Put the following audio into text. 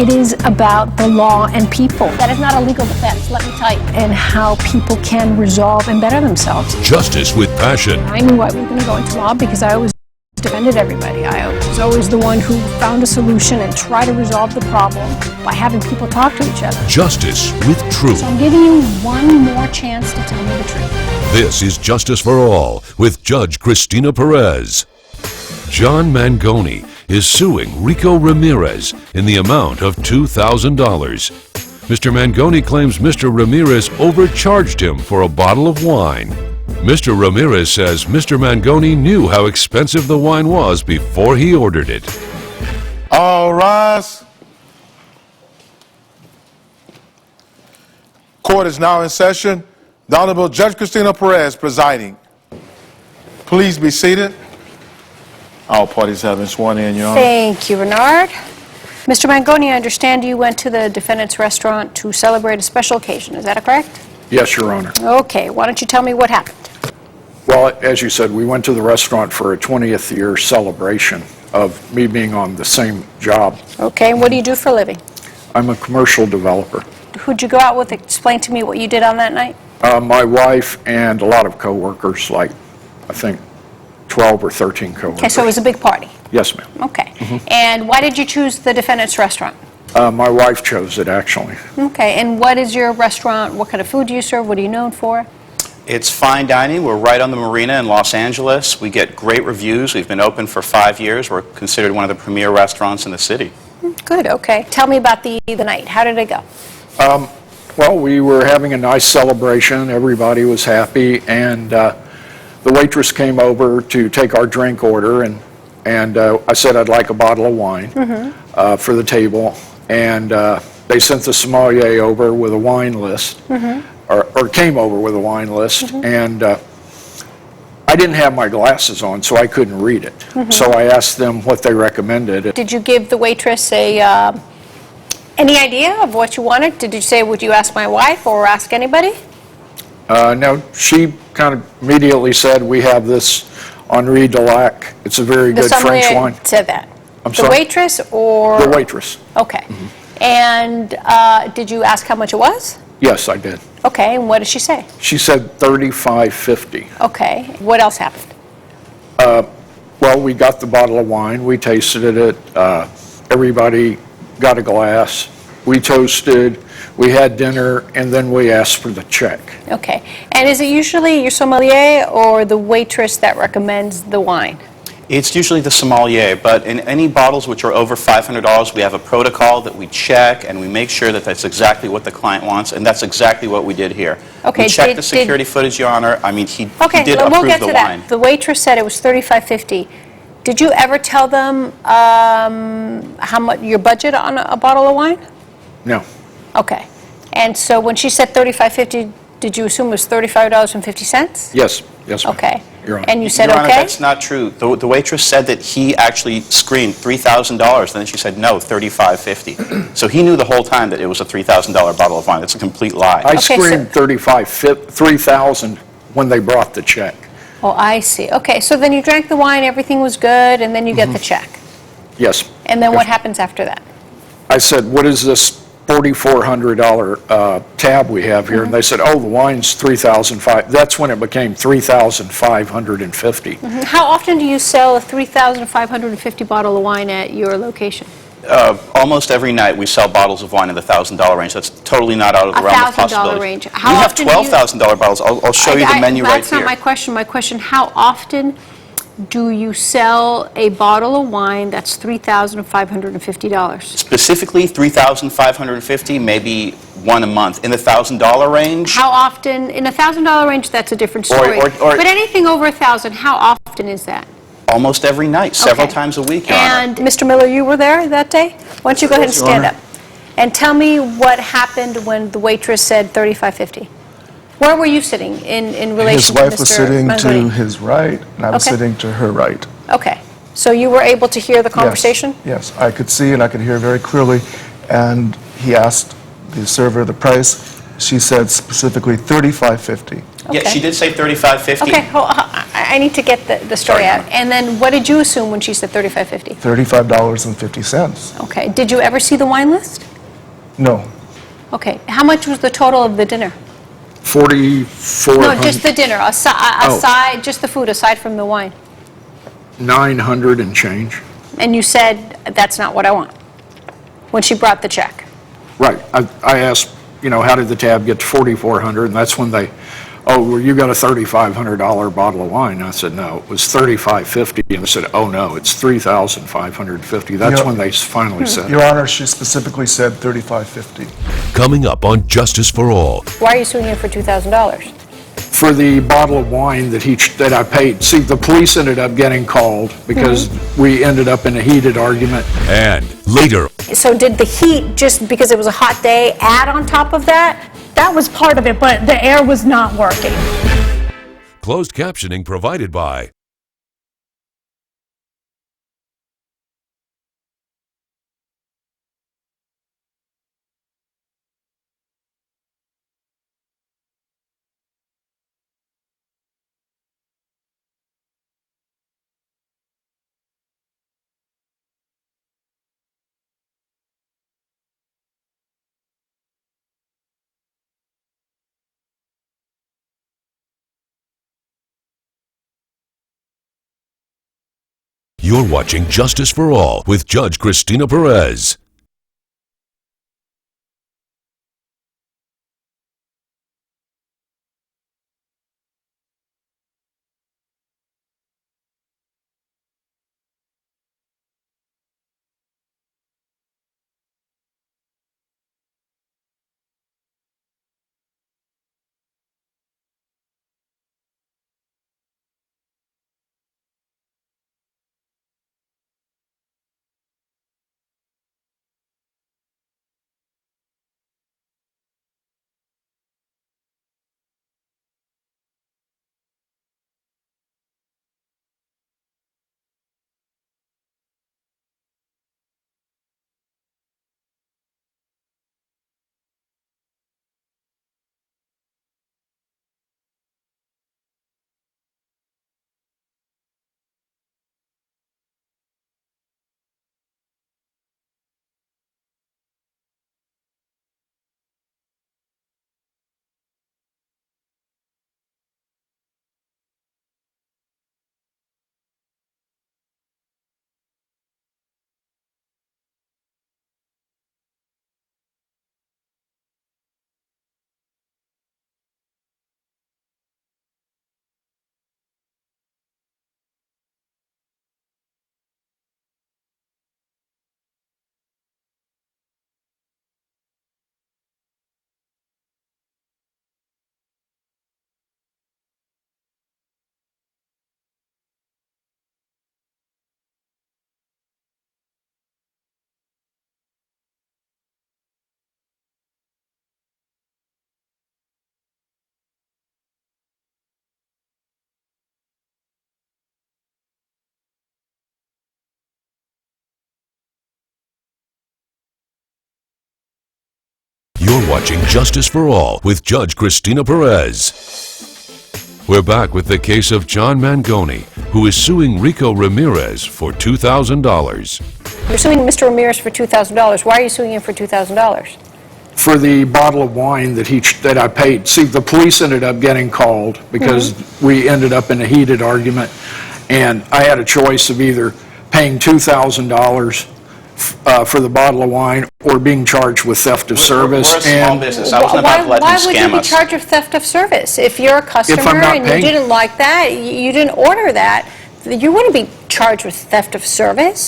It is about the law and people. That is not a legal defense, let me tell you. And how people can resolve and better themselves. Justice with passion. I knew I was going to go into law because I always defended everybody. I was always the one who found a solution and tried to resolve the problem by having people talk to each other. Justice with truth. So I'm giving you one more chance to tell me the truth. This is Justice for All with Judge Cristina Perez. John Mangoni is suing Rico Ramirez in the amount of $2,000. Mr. Mangoni claims Mr. Ramirez overcharged him for a bottle of wine. Mr. Ramirez says Mr. Mangoni knew how expensive the wine was before he ordered it. All rise. Court is now in session. The Honorable Judge Cristina Perez presiding. Please be seated. All parties have been sworn in, Your Honor. Thank you, Bernard. Mr. Mangoni, I understand you went to the defendant's restaurant to celebrate a special occasion. Is that correct? Yes, Your Honor. Okay, why don't you tell me what happened? Well, as you said, we went to the restaurant for a 20th year celebration of me being on the same job. Okay, and what do you do for a living? I'm a commercial developer. Who'd you go out with? Explain to me what you did on that night. My wife and a lot of coworkers, like I think 12 or 13 coworkers. Okay, so it was a big party. Yes, ma'am. Okay. And why did you choose the defendant's restaurant? My wife chose it, actually. Okay, and what is your restaurant? What kind of food do you serve? What are you known for? It's fine dining. We're right on the marina in Los Angeles. We get great reviews. We've been open for 5 years. We're considered one of the premier restaurants in the city. Good, okay. Tell me about the night. How did it go? Well, we were having a nice celebration. Everybody was happy, and the waitress came over to take our drink order, and I said I'd like a bottle of wine for the table, and they sent the sommelier over with a wine list, or came over with a wine list, and I didn't have my glasses on, so I couldn't read it. So I asked them what they recommended. Did you give the waitress any idea of what you wanted? Did you say, would you ask my wife or ask anybody? No, she kind of immediately said, we have this Henri de Lac. It's a very good French wine. Said that. I'm the sorry? Waitress or? The waitress. Okay. And did you ask how much it was? Yes, I did. Okay, and what did she say? She said $35.50. Okay, what else happened? Well, we got the bottle of wine, we tasted it, everybody got a glass, we toasted, we had dinner, and then we asked for the check. Okay, and is it usually your sommelier or the waitress that recommends the wine? It's usually the sommelier, but in any bottles which are over $500, we have a protocol that we check, and we make sure that that's exactly what the client wants, and that's exactly what we did here. Okay, we checked the security footage, Your Honor. I mean, he did approve the wine. We'll get to that. The waitress said it was $35.50. Did you ever tell them how much your budget on a bottle of wine? No. Okay, and so when she said $35.50, did you assume it was $35.50? Yes, yes, ma'am. Okay. Your Honor. And you said Your Honor, okay? that's not true. The waitress said that he actually screened $3,000, and then she said, no, $35.50. So he knew the whole time that it was a $3,000 bottle of wine. That's a complete lie. I screamed $3,000 when they brought the check. Oh, I see. Okay, so then you drank the wine, everything was good, and then you get the check. Yes. And then what happens after that? I said, what is this $4,400 tab we have here? And they said, oh, the wine's $3,500. That's when it became $3,550. How often do you sell a $3,550 bottle of wine at your location? Almost every night we sell bottles of wine in the $1,000 range. That's totally not out of the realm of possibility. $1,000 range. We have $12,000 bottles. I'll show you the menu right here. That's not my question. My question, how often do you sell a bottle of wine that's $3,550? Specifically $3,550, maybe one a month. In the $1,000 range? How often? In a $1,000 range, that's a different story. But anything over $1,000, how often is that? Almost every night, several times a week, Your Honor. And Mr. Miller, you were there that day? Why don't you go ahead and stand up? And tell me what happened when the waitress said $35.50. Where were you sitting in relation to Mr. His wife was sitting to his right, and I was sitting to her right. Okay. So you were able to hear the conversation? Yes, I could see and I could hear very clearly. And he asked the server the price. She said specifically $35.50. Yeah, she did say $35.50. Okay, I need to get the story out. And then what did you assume when she said $35.50? $35.50. Okay. Did you ever see the wine list? No. Okay. How much was the total of the dinner? $4,400. No, just the dinner, aside, just the food, aside from the wine. $900 and change. And you said, that's not what I want, when she brought the check. Right. I asked, how did the tab get to $4,400? And that's when they, well, you got a $3,500 bottle of wine. And I said, no, it was $3,550. And they said, oh, no, it's $3,550. That's when they finally said it. Your Honor, she specifically said $35.50. Coming up on Justice for All. Why are you suing him for $2,000? For the bottle of wine that I paid. See, the police ended up getting called because we ended up in a heated argument. And later, So did the heat, just because it was a hot day, add on top of that? That was part of it, but the air was not working. closed captioning provided by You're watching Justice for All with Judge Christina Perez. You're watching Justice for All with Judge Christina Perez. We're back with the case of John Mangoni, who is suing Rico Ramirez for $2,000. You're suing Mr. Ramirez for $2,000. Why are you suing him for $2,000? For the bottle of wine that I paid. See, the police ended up getting called because we ended up in a heated argument, and I had a choice of either paying $2,000 for the bottle of wine or being charged with theft of service. We're a small business. I wasn't about to let him Why would you scam be us. charged with theft of service? If you're a customer not and you paying. didn't like that, you didn't order that, you wouldn't be charged with theft of service.